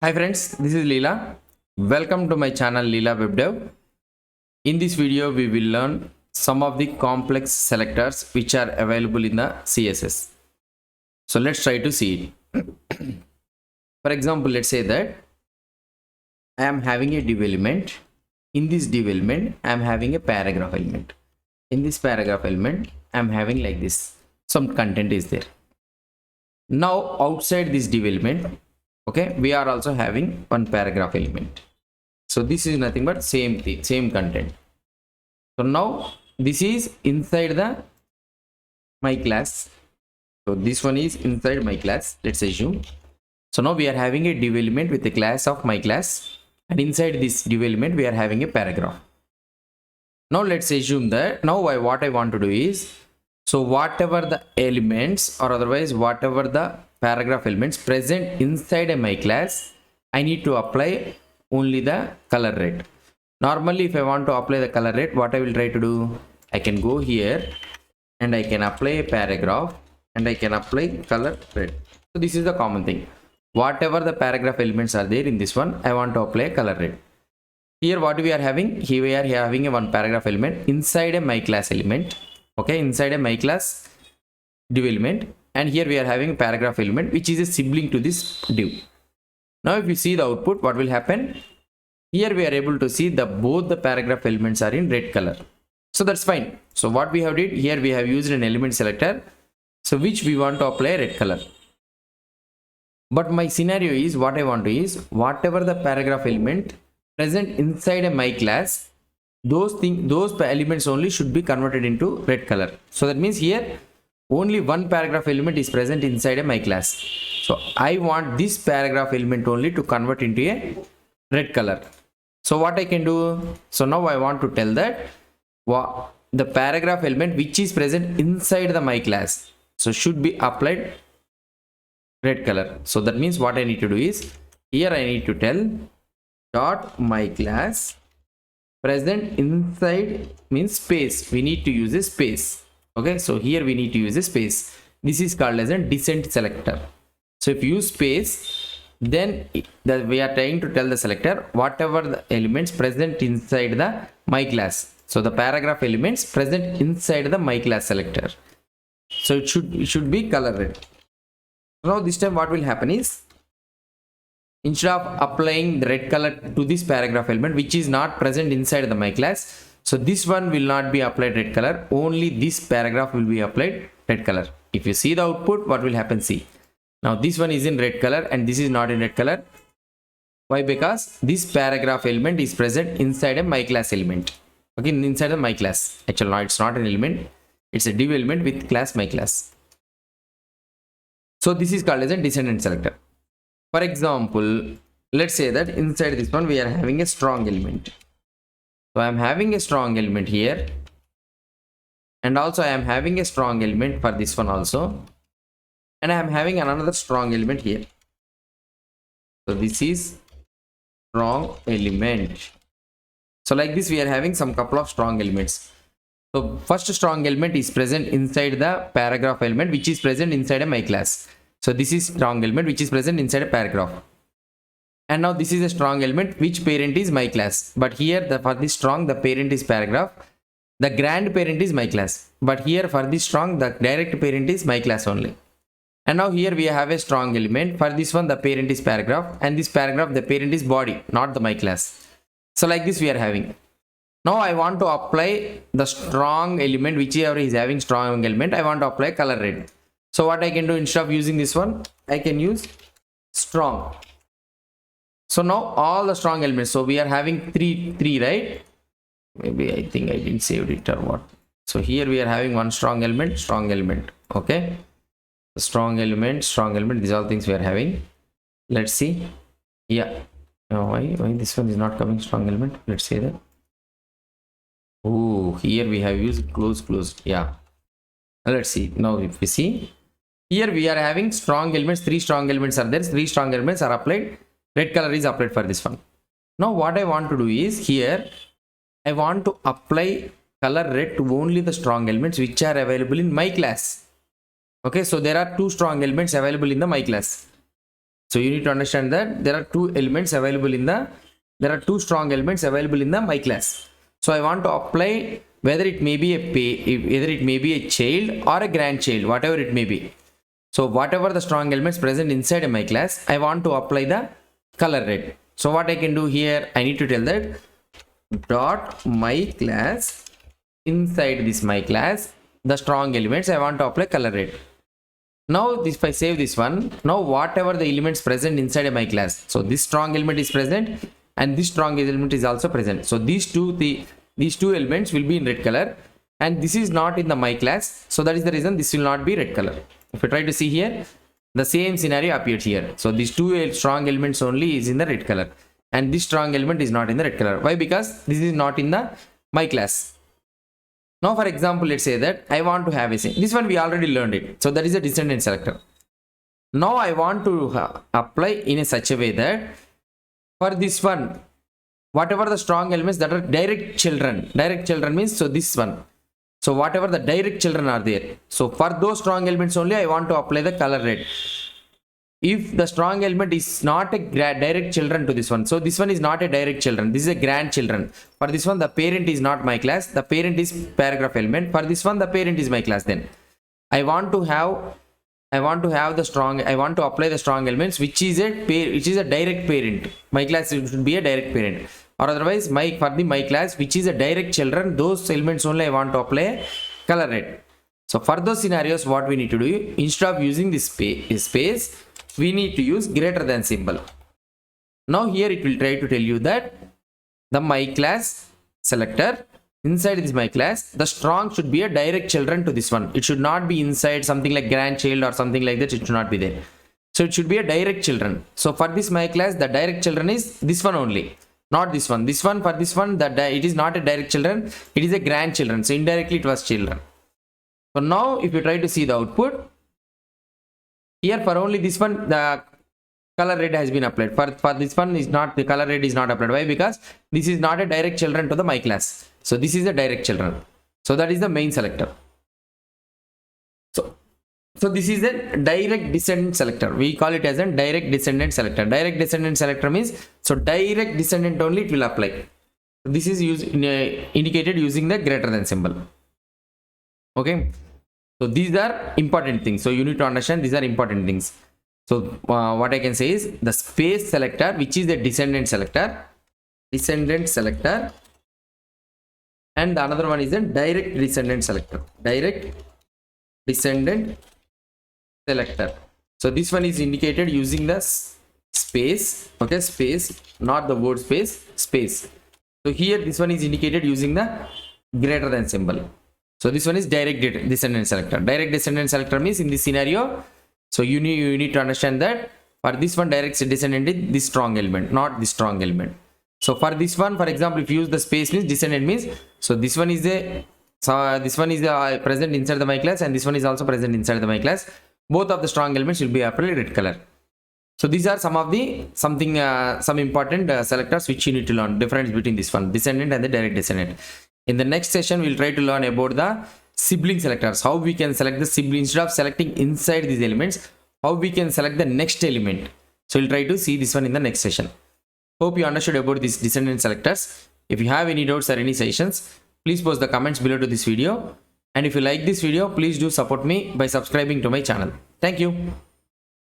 Hi friends, this is Leela. Welcome to my channel Leela WebDev. In this video, we will learn some of the complex selectors which are available in the CSS. So let's try to see it. For example, let's say that I am having a div element. In this div element, I am having a paragraph element. In this paragraph element, I am having like this. Some content is there. Now outside this div element, okay, we are also having one paragraph element. So this is nothing but same thing, same content. So now this is inside the my class. So this one is inside my class, let's assume. So now we are having a div element with the class of my class, and inside this div element we are having a paragraph. Now let's assume that now what I want to do is, so whatever the elements or otherwise whatever the paragraph elements present inside my class, I need to apply only the color red. Normally if I want to apply the color red, what I will try to do, I can go here and I can apply a paragraph and I can apply color red. So this is the common thing. Whatever the paragraph elements are there in this one, I want to apply color red. Here what we are having, here we are having a one paragraph element inside a my class element. Okay, inside a my class div element, and here we are having a paragraph element which is a sibling to this div. Now if you see the output, what will happen? Here we are able to see the both the paragraph elements are in red color. So that's fine. So what we have did here, we have used an element selector, so which we want to apply red color. But my scenario is, what I want to is, whatever the paragraph element present inside a my class, those elements only should be converted into red color. So that means here only one paragraph element is present inside a my class. So I want this paragraph element only to convert into a red color. So what I can do, so now I want to tell that the paragraph element which is present inside the my class, so should be applied red color. So that means what I need to do is, here I need to tell dot my class present inside means space, we need to use a space. Okay, so here we need to use a space. This is called as a descendant selector. So if you use space, then we are trying to tell the selector whatever the elements present inside the my class, so the paragraph elements present inside the my class selector, so it should be color red. Now this time what will happen is, instead of applying the red color to this paragraph element which is not present inside the my class, so this one will not be applied red color, only this paragraph will be applied red color. If you see the output, what will happen, see, now this one is in red color and this is not in red color. Why? Because this paragraph element is present inside a my class element. Okay, inside the my class. Actually no, it's not an element, it's a div element with class my class. So this is called as a descendant selector. For example, let's say that inside this one we are having a strong element. So I am having a strong element here, and also I am having a strong element for this one also, and I am having another strong element here. So this is strong element. So like this we are having some couple of strong elements. So first strong element is present inside the paragraph element which is present inside a my class. So this is strong element which is present inside a paragraph. And now this is a strong element which parent is my class. But here for this strong, the parent is paragraph. The grandparent is my class. But here for this strong, the direct parent is my class only. And now here we have a strong element. For this one, the parent is paragraph. And this paragraph, the parent is body, not the my class. So like this we are having. Now I want to apply the strong element, whichever is having strong element, I want to apply color red. So what I can do, instead of using this one, I can use strong. So now all the strong elements, so we are having three, right? Maybe I think I didn't save it or what. So here we are having one strong element, okay? Strong element, these all things we are having. Let's see. Yeah. Why this one is not coming strong element? Let's say that. Oh, here we have used closed. Yeah. Let's see. Now if we see, here we are having strong elements, three strong elements are there, three strong elements are applied, red color is applied for this one. Now what I want to do is, here I want to apply color red to only the strong elements which are available in my class. Okay, so there are two strong elements available in the my class. So you need to understand that there are two elements available in the, there are two strong elements available in the my class. So I want to apply whether it may be whether it may be a child or a grandchild, whatever it may be. So whatever the strong elements present inside my class, I want to apply the color red. So what I can do here, I need to tell that dot my class, inside this my class, the strong elements I want to apply color red. Now this, if I save this one, now whatever the elements present inside my class, so this strong element is present and this strong element is also present. So these two elements will be in red color, and this is not in the my class, so that is the reason this will not be red color. If you try to see here, the same scenario appears here. So these two strong elements only is in the red color, and this strong element is not in the red color. Why? Because this is not in the my class. Now for example, let's say that I want to have a thing. This one we already learned it. So that is a descendant selector. Now I want to apply in a such a way that for this one, whatever the strong elements that are direct children means, so this one. So whatever the direct children are there. So for those strong elements only I want to apply the color red. If the strong element is not a direct children to this one, so this one is not a direct children, this is a grandchildren. For this one, the parent is not my class, the parent is paragraph element. For this one, the parent is my class. Then I want to have the strong, I want to apply the strong elements which is a direct parent. My class should be a direct parent, or otherwise for the my class which is a direct children, those elements only I want to apply color red. So for those scenarios, what we need to do, instead of using this space, we need to use greater than symbol. Now here it will try to tell you that the my class selector, inside this my class, the strong should be a direct children to this one. It should not be inside something like grandchild or something like that. It should not be there. So it should be a direct children. So for this my class, the direct children is this one only, not this one. This one, for this one, it is not a direct children, it is a grandchildren. So indirectly it was children. So now if you try to see the output, here for only this one, the color red has been applied. For this one is not, the color red is not applied. Why? Because this is not a direct children to the my class. So this is a direct children. So that is the main selector. So this is a direct descendant selector. We call it as a direct descendant selector. Direct descendant selector means, so direct descendant only it will apply. This is indicated using the greater than symbol. Okay. So these are important things. So you need to understand these are important things. So what I can say is the space selector, which is the descendant selector, and the another one is a direct descendant selector. Direct descendant selector. So this one is indicated using the space. Okay, space, not the word space, space. So here this one is indicated using the greater than symbol. So this one is direct descendant selector. Direct descendant selector means in this scenario, so you need to understand that for this one, direct descendant is this strong element, not this strong element. So for this one, for example, if you use the space means descendant means, so this one is present inside the my class, and this one is also present inside the my class. Both of the strong elements will be applied red color. So these are some of the some important selectors which you need to learn, difference between this one, descendant and the direct descendant. In the next session, we'll try to learn about the sibling selectors, how we can select the sibling. Instead of selecting inside these elements, how we can select the next element. So we'll try to see this one in the next session. Hope you understood about these descendant selectors. If you have any doubts or any suggestions, please post the comments below to this video. And if you like this video, please do support me by subscribing to my channel. Thank you.